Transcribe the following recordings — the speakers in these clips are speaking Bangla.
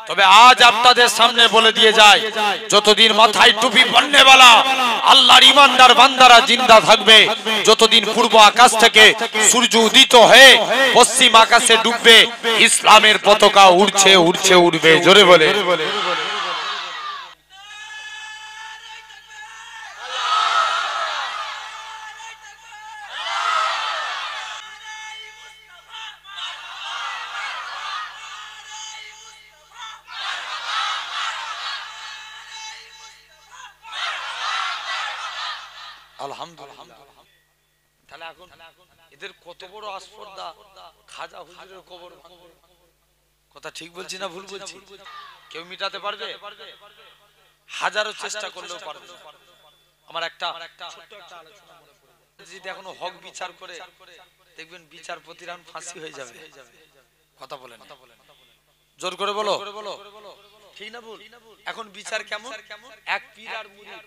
তবে আজ আপনাদের সামনে বলে দিয়ে যায়, যতদিন মাথায় টুপি পরনেওয়ালা আল্লাহর ইমানদার বান্দারা জিন্দা থাকবে, যতদিন পূর্ব আকাশ থেকে সূর্য উদিত হয়ে পশ্চিম আকাশে ডুববে, ইসলামের পতাকা উড়ছে উড়ছে উড়বে। জোরে বলে আলহামদুলিল্লাহ। তাহলে এখন এদের কত বড় আসপর্দা, খাজা হুজুরের কবর ভাঙবে। কথা ঠিক বলছি না ভুল বলছি? কেউ মিটাতে পারবে? হাজারো চেষ্টা করলেও পারবে। আমার একটা ছোট্ট একটা আলোচনা মনে পড়ে, যদি এখনো হক বিচার করে দেখবেন বিচারপতির এখন ফাঁসি হয়ে যাবে। কথা বলেন, জোর করে বলো, ঠিক না ভুল? এখন বিচার কেমন? এক পীর আর মুরিদ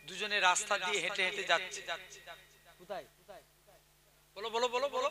দুজনে রাস্তা দিয়ে হেঁটে হেঁটে যাচ্ছে। কোথায়? বলো বলো বলো বলো,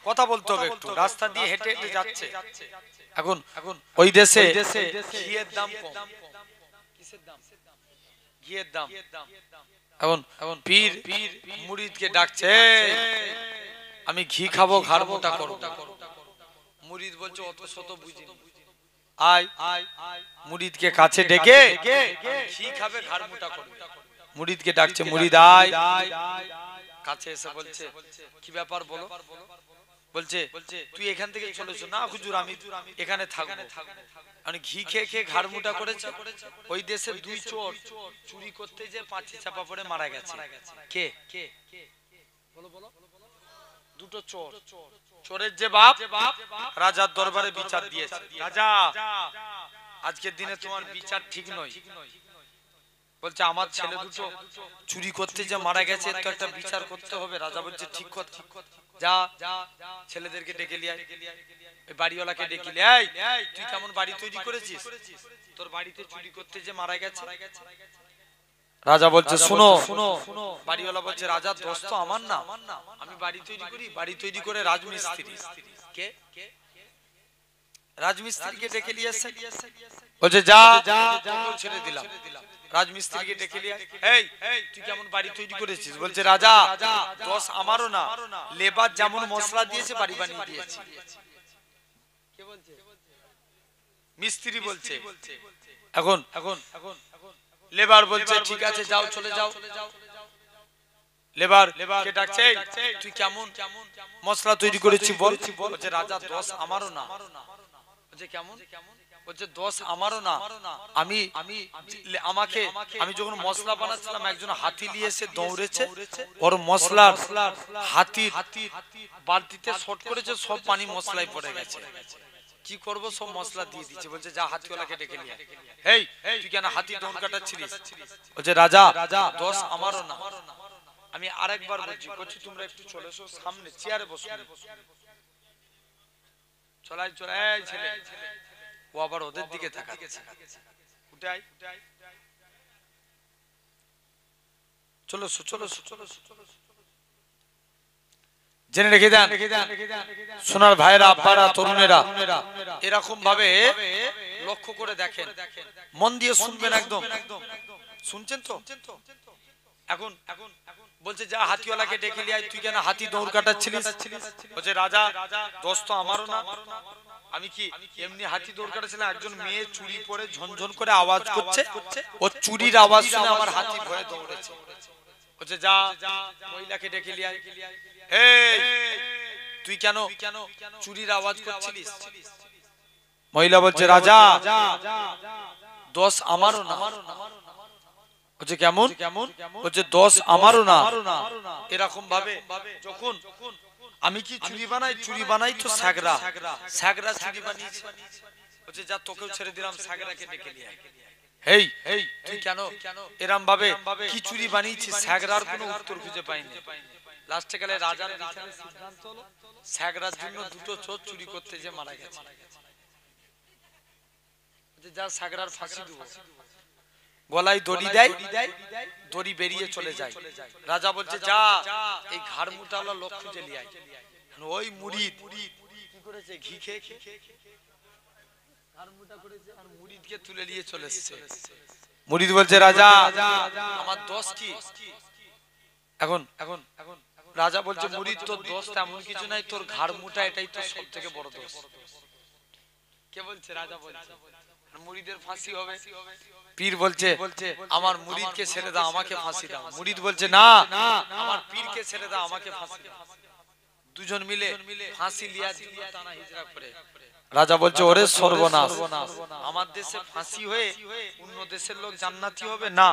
কথা বলতে হবে একটু। রাস্তা দিয়ে হেঁটে হেঁটে যাচ্ছে। এখন ওই দেশে ঘিয়ের দাম কম। কিসের দাম? ঘিয়ের দাম। এখন পীর মুরিদকে ডাকছে, আমি ঘি খাবো, ঘাড় মোটা করো। মুরিদ বলছে অত শত বুঝি আয়। মুরিদকে কাছে ডেকে ঘি খাবে, ঘাড় মোটা করবে। মুরিদকে ডাকছে, মুরিদ আয়। কাছে এসে বলছে, কি ব্যাপার বলো? বলছে, তুই এখান থেকে চলেছ না হুজুর, আমি এখানে থাকবো। আমি ঘি খেয়ে খেয়ে ঘাড় মোটা করেছে। ওই দেশের দুই চোর চুরি করতে যে পাঁচি চাপা পড়ে মারা গেছে। কে? বলো বলো। দুটো চোর। চোরের যে বাপ রাজার দরবারে বিচার দিয়েছে, রাজা আজকের দিনে তোমার বিচার ঠিক নয়। বলছে, আমার ছেলে দুটো চুরি করতে যে মারা গেছে, তো একটা বিচার করতে হবে। রাজা বলছে, ঠিক কথা, যা ছেলেদেরকে ডেকে লিয়ে আয়। বাড়িওয়ালাকে ডেকে লিয়ে আয়, তুই কেমন বাড়ি তৈরি করেছিস? তোর বাড়িতে চুরি করতে যে মারা গেছে। রাজা বলছে, শুনো। বাড়িওয়ালা বলছে, রাজা দোষ তো আমার না, আমি বাড়ি তৈরি করি। বাড়ি তৈরি করে রাজমিস্ত্রি। কে? রাজমিস্ত্রিকে ডেকে নিয়ে আসছে। বলছে, যা ছেড়ে দিলাম। রাজমিস্ত্রিকে ডেকে নিয়ে, এই তুই কেমন বাড়ি তৈরি করেছিস? বলছে, রাজা দোষ আমারও না, লেবার যেমন মশলা দিয়েছে বাড়ি বানিয়ে দিয়েছে। কে বলছে? মিস্ত্রি বলছে। এখন লেবার বলছে, ঠিক আছে যাও, চলে যাও। লেবার কে ডাকছে, তুই কেমন মশলা তৈরি করেছিস বল। বলছে, রাজা দোষ আমারও না। বলছে, কেমন? বলছে, দোষ আমারও না, আমি যখন মশলা বানাচ্ছিলাম, একজন হাতি নিয়ে এসে দৌড়েছে, ওর মশলার হাতির বালতিতে শর্ট করেছে, সব পানি মশলায় পড়ে গেছে। কি করব, সব মশলা দিয়ে দিচ্ছে। বলছে, যা হাতিওয়ালাকে ডেকে নিয়ে আয়। এই তুই কেন হাতি দৌড় কাটাচ্ছিলিস? বলছে, রাজা দোষ আমারও না। আমি আরেকবার বলছি, তোমরা একটু চলে এসো সামনে, চেয়ারে বসো। চলাই চলাই ছেলে, ও আবার ওদের দিকে তাকাচ্ছে। উঠাই, চলো চলো চলো। জেনে রেখে দেন সোনার ভাইরা, আব্বারা, তরুণেরা, এরকম ভাবে লক্ষ্য করে দেখেন, মন দিয়ে শুনবেন, একদম শুনছেন তো? এখন বলছে, যা হাতিওয়ালাকে ডেকে নিয়ে আয়। তুই কেন হাতি দৌড় কাটাচ্ছিলিস? বলছে, রাজা দোষ তো আমারও না, আমি কি এমনি হাতি দৌড় কাটাচ্ছিলাম। একজন মেয়ে চুরি পরে ঝনঝন করে আওয়াজ করছে, ও চুরির আওয়াজ শুনে আমার হাতি ভয়ে দৌড়েছে। বলছে, যা মহিলাকে ডেকে নিয়ে আয়। এই তুই কেন চুরির আওয়াজ করছিলিস? মহিলা বলছে, রাজা দোষ আমারও না। বলছে, কেমন? বলছে, দোষ আমারও না। এরকম ভাবে যখন আমি কি চুরি বানাই তো স্যাগরা চুরি বানিয়েছে। বলছে, যা তোকেও ছেড়ে দিলাম, স্যাগরাকে ডেকে নিয়ে আয়। এই তুই কেন এরম ভাবে কি চুরি বানিয়েছিস? স্যাগরার কোনো উত্তর খুঁজে পাইনি। লাস্টে গেলে রাজার বিচারের সিদ্ধান্ত হলো, স্যাগরার জন্য দুটো চোর চুরি করতে যে মারা গেছে। যা স্যাগরার ফাঁসি দেবো। গলায় দড়ি দেয়, দড়ি বেরিয়ে চলে যায়। রাজা বলছে, যা এই ঘাড় মোটাওয়ালা লোক খুঁজে নিয়ে আয়। ওই মুরিদ কি করেছে? ঘি খেয়ে ঘাড় মোটা করেছে আর মুরিদকে তুলে নিয়ে চলে এসেছে। মুরিদ বলছে রাজা আমার দোষ কি? এখন এখন রাজা বলছে মুরিদ তোর দোষ তেমন কিছু নাই, তোর ঘাড় মোটা এটাই তোর সবথেকে বড় দোষ। কে বলছে? রাজা বলছে। মুরিদের ফাঁসি হবে। পীর বলছে আমার মুরিদকে ছেড়ে দাও, আমাকে ফাঁসি দাও। মুরিদ বলছে না, আমার পীরকে ছেড়ে দাও, আমাকে ফাঁসি দাও। দুজন মিলে ফাঁসি লিয়ার জন্য টানা হিজরা করে। রাজা বলছে ওরে সর্বনাশ, আমার দেশে ফাঁসি হয়ে অন্য দেশের লোক জান্নাতি হবে না,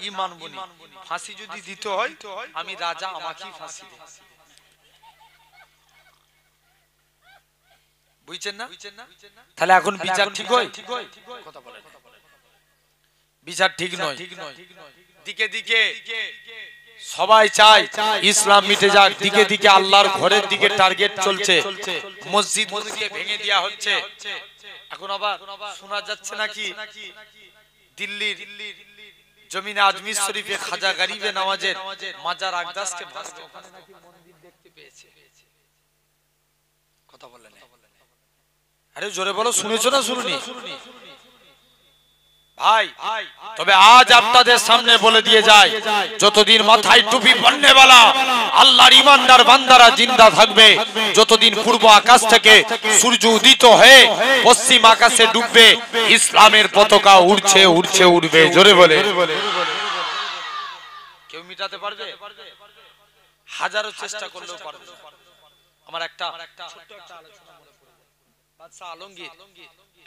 ই মানব না। ফাঁসি যদি দিতে হয় আমি রাজা, আমাকেই ফাঁসি দে। বুঝছেন না? তাহলে এখন বিচার ঠিক হয়? কথা বলেন, বিচার ঠিক নয়। দিকে দিকে সবাই চায় ইসলাম মিটে যাক, দিকে দিকে আল্লাহর ঘরের দিকে টার্গেট চলছে, মসজিদ মসজিদকে ভেঙে দেওয়া হচ্ছে। এখন আবার শোনা যাচ্ছে নাকি দিল্লির জমিনে আজমির শরীফে খাজা গরিবে নওয়াজের মাজার আকদাসকে ভাঙতে ওখানে নাকি মন্দির দেখতে পেয়েছে। কথা বলেন, আরে জোরে বলো, শুনেছো না শুনুনি? ভাই তবে আজ আপনাদের সামনে বলে দিয়ে যায়, যতদিন মাথায় টুপি পরনেওয়ালা আল্লাহর ইমানদার বান্দারা জিন্দা থাকবে, যতদিন পূর্ব আকাশ থেকে সূর্য উদিত হয়ে পশ্চিম আকাশে ডুববে, ইসলামের পতাকা উড়ছে উড়ছে উড়বে। জোরে বলে, কেউ মিটাতে পারবে? হাজারো চেষ্টা করলেও পারবে না। আমার একটা ছোট্ট একটা আলোচনা মনে পড়ে। বাদশা আলমগীর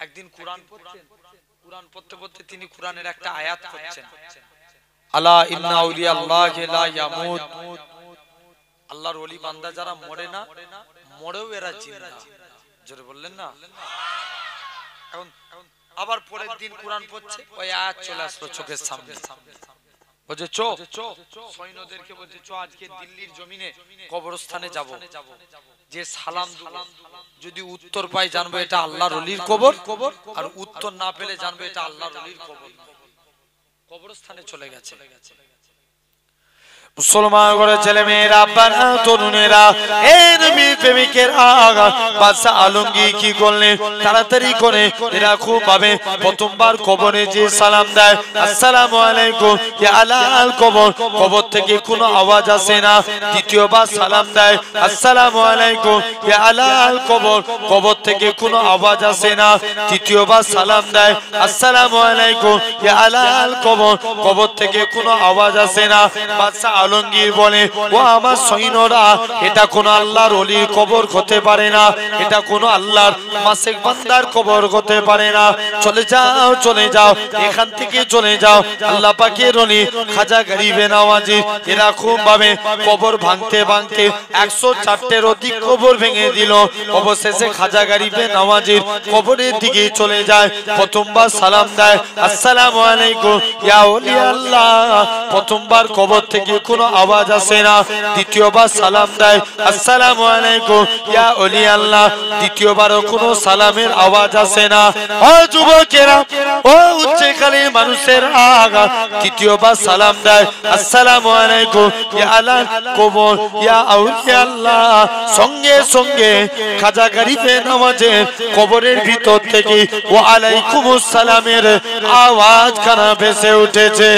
একদিন কোরআন পড়ছেন, কোরআন পড়তে পড়তে তিনি কোরআনের একটা আয়াত পড়ছেন, আলা ইন্না আউলিয়া আল্লাহি লা ইয়ামুত, আল্লাহর ওলি বান্দা যারা মরে না, মরেও এরা জিন্দা। জোরে বললেন না? এখন আবার পরের দিন কোরআন পড়ছে, ওই আয়াত চলে আসলো চোখের সামনে। বলছে চো সৈন্যদেরকে বলছে চো আজকে দিল্লির জমিনে কবরস্থানে যাব, যে সালাম দেব যদি উত্তর পাই জানবো এটা আল্লাহর ওলির কবর, আর উত্তর না পেলে জানবো এটা আল্লাহর ওলির কবর। কবরস্থানে চলে গেছে। মুসলমান করে ছেলে মেয়েরা, বাবা তরুণেরা, এই নবীর প্রেমিকেরা, বাদশা আলমগীর কি করলেন? তাড়াতাড়ি করে এরা খুব ভাবে প্রথমবার কবরে যে সালাম দেয়, আসসালামু আলাইকুম ইয়া আলাল কবর, কবর থেকে কোনো আওয়াজ আসে না। দ্বিতীয়বার সালাম দেয়, আসসালামু আলাইকুম ইয়া আলাল কবর, কবর থেকে কোনো আওয়াজ আসে না। তৃতীয়বার সালাম দেয়, আসসালামু আলাইকুম ইয়া আলাল কবর, কবর থেকে কোনো আওয়াজ আসে না। বাদশা আলমগীর বলে ও আমার সৈন্যরা, এটা কোন আল্লাহর ওলির কবর হতে পারে না, এটা কোন আল্লাহর মাসেক বান্দার কবর হতে পারে না। চলে যাও চলে যাও, এখান থেকে চলে যাও। আল্লাহ পাকের ওলি খাজা গরিবে নওয়াজি এরকম ভাবে কবর ভাঙতে ভাঙতে 104টের অধিক কবর ভেঙে দিল। অবশেষে খাজা গরিবে নওয়াজির কবরের দিকে চলে যায়। প্রথমবার সালাম দেয়, আসসালামু আলাইকুম ইয়া ওলি আল্লাহ, প্রথমবার কবর থেকে কোনো আওয়াজ আসে না। দ্বিতীয়বার সালাম দেয়, আসসালামু আলাইকুম ইয়া ওলি আল্লাহ, দ্বিতীয়বারও কোনো সালামের আওয়াজ আসে না। ও যুবকেরা, ও উচ্চকালীন মানুষের আগা, তৃতীয়বার সালাম দেয়, আসসালামু আলাইকুম ইয়া আলা কবর ইয়া আউলিয়া আল্লাহ, সঙ্গে সঙ্গে খাজা গরিবে নওয়াজে কবরের ভিতর থেকে ওয়া আলাইকুমুস সালামের আওয়াজ কানা ভেসে উঠেছে।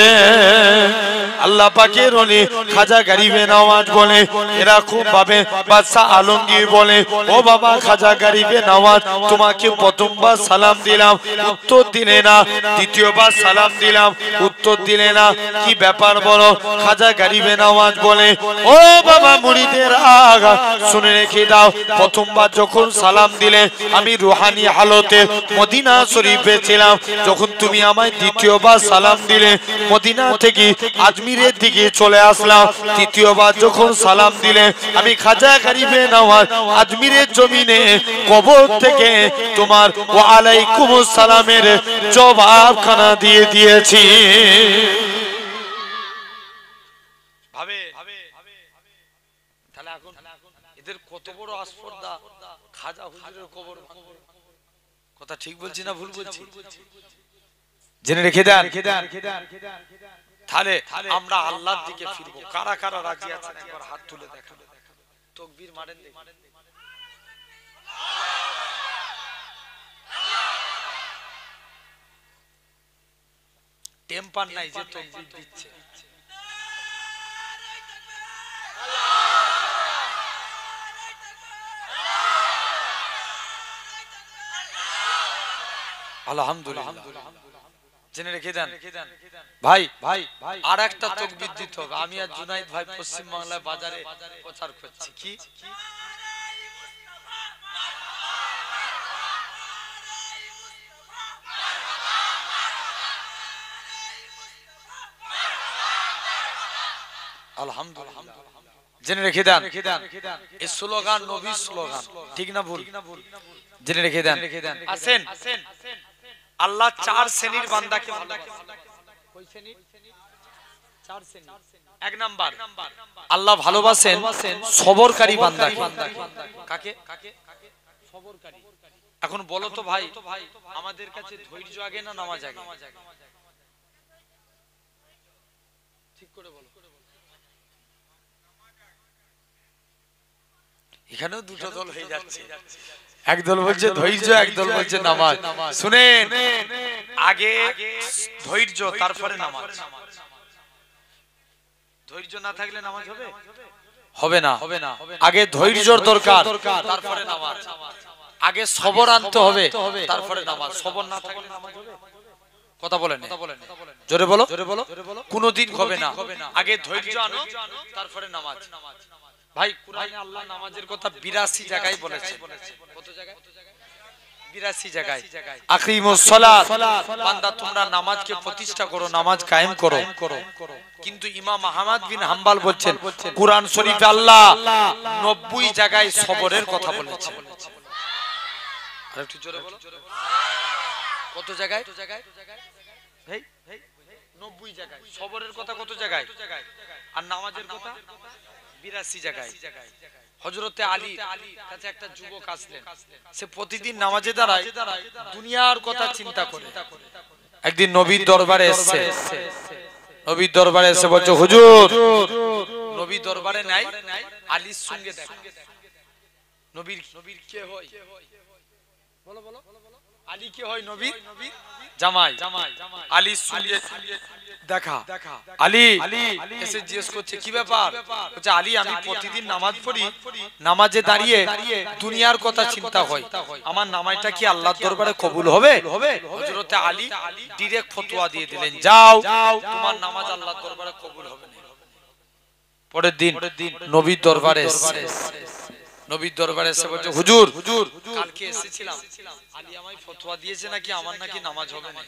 আল্লাহ পাকের ওলি খাজা গরিবে নওয়াজ বলে এরকম ভাবে বাদশা আলমগীর বলে ও বাবা খাজা গরিবে নওয়াজ, তোমাকে প্রথমবার সালাম দিলাম উত্তর দিলে না, দ্বিতীয়বার সালাম দিলাম উত্তর দিলে না, কি ব্যাপার বলো? খাজা গরিবে নওয়াজ বলে ও বাবা মুরিদের আগা, শুনে রেখে দাও, প্রথমবার যখন সালাম দিলে আমি রুহানি হালতে মদিনা শরীফে ছিলাম, যখন তুমি আমায় দ্বিতীয়বার সালাম দিলে মদিনা থেকে আজমিরের দিকে চলে আসলাম। তৃতীয়বার যখন সালাম দিলে আমি খাজা গরিবে নওয়াজ আজমিরের জমিনে কবর থেকে তোমার ওয়া আলাইকুমুস সালামের জবাবখানা দিয়ে দিয়েছি। ভাবে তাহলে এখন এদের কত বড় আসপর্দা, খাজা হুজুরের কবর। কথা ঠিক বলছি না ভুল বলছি? জেনে রেখে দেন। তাহলে আমরা আল্লাহর দিকে ফিরবো। কারা কারা রাজি আছেন একবার হাত তুলে দেখান, তাকবীর মারেন। টেম্পার নাই যে তাকবীর দিচ্ছে। আলহামদুলিল্লাহ, জেনে রেখে দেন ভাই। ভাই আর একটা তাকবীর দিতে হবে। আমি আর জুনাইদ ভাই পশ্চিম বাংলায় বাজারে প্রচার করছি। কি আলহামদুলিল্লাহ, জেনে রেখে দেন এই স্লোগান নবীর স্লোগান, ঠিক না ভুল? জেনে রেখে দেন। আসেন, আল্লাহ চার শ্রেণীর বান্দাকে ভালোবাসেন। কয় শ্রেণী? চার শ্রেণী। এক নাম্বার, আল্লাহ ভালোবাসেন সবরকারী বান্দাকে। কাকে? সবরকারী। এখন বলো তো ভাই, আমাদের কাছে ধৈর্য আগে না নামাজ আগে? ঠিক করে বলো। এখানেও দুটো দল হয়ে যাচ্ছে, একদল বলছে ধৈর্য, একদল বলছে নামাজ। শুনেন, আগে ধৈর্য তারপরে নামাজ। ধৈর্য না থাকলে নামাজ হবে? হবে না। আগে ধৈর্যর দরকার, তারপরে নামাজ। আগে সবর আনতে হবে, তারপরে নামাজ। সবর না থাকলে নামাজ হবে? কথা বলেন, জোরে বলো। কোনদিন হবে না। আগে ধৈর্য আনো, তারপরে নামাজ। ভাই কুরআনে আল্লাহ নামাজের কথা 82 জায়গায় বলেছে। কত জায়গায়? 82 জায়গায়। আকিমুস সালাত, বান্দা তোমরা নামাজকে প্রতিষ্ঠা করো, নামাজ কায়েম করো। কিন্তু ইমাম আহমদ বিন হাম্বল বলছেন কুরআন শরীফে আল্লাহ 90 জায়গায় সবরের কথা বলেছে। আরেকটু জোরে বলো। কত জায়গায়? ভাই 90 জায়গায়। সবরের কথা কত জায়গায়? আর নামাজের কথা 82 জায়গায়। হযরতে আলী কাছে একটা যুবক আসলেন, সে প্রতিদিন নামাজে দাঁড়ায়, দুনিয়ার কথা চিন্তা করে। একদিন নবীর দরবারে এসেছে। নবীর দরবারে এসে বলছে, হুজুর, নবী দরবারে নাই, আলীর সঙ্গে দেখা। নবীর কে হয়? বলো বলো। আলী কে হয়? নবীর জামাই। আলীর সঙ্গে দেখা। আলী এসে জিজ্ঞেস করছে, কি ব্যাপার? বলছে, আলী, আমি প্রতিদিন নামাজ পড়ি, নামাজে দাঁড়িয়ে দুনিয়ার কথা চিন্তা হয়, আমার নামাজটা কি আল্লাহর দরবারে কবুল হবে? হযরতে আলী ডাইরেক্ট ফতোয়া দিয়ে দিলেন, যাও, তোমার নামাজ আল্লাহর দরবারে কবুল হবে না। পরের দিন নবীর দরবারে এসেছে। নবীর দরবারে এসে বলছে, হুজুর, কালকে এসেছিলাম, আলী আমায় ফতোয়া দিয়েছে নাকি আমার নাকি নামাজ হবে না।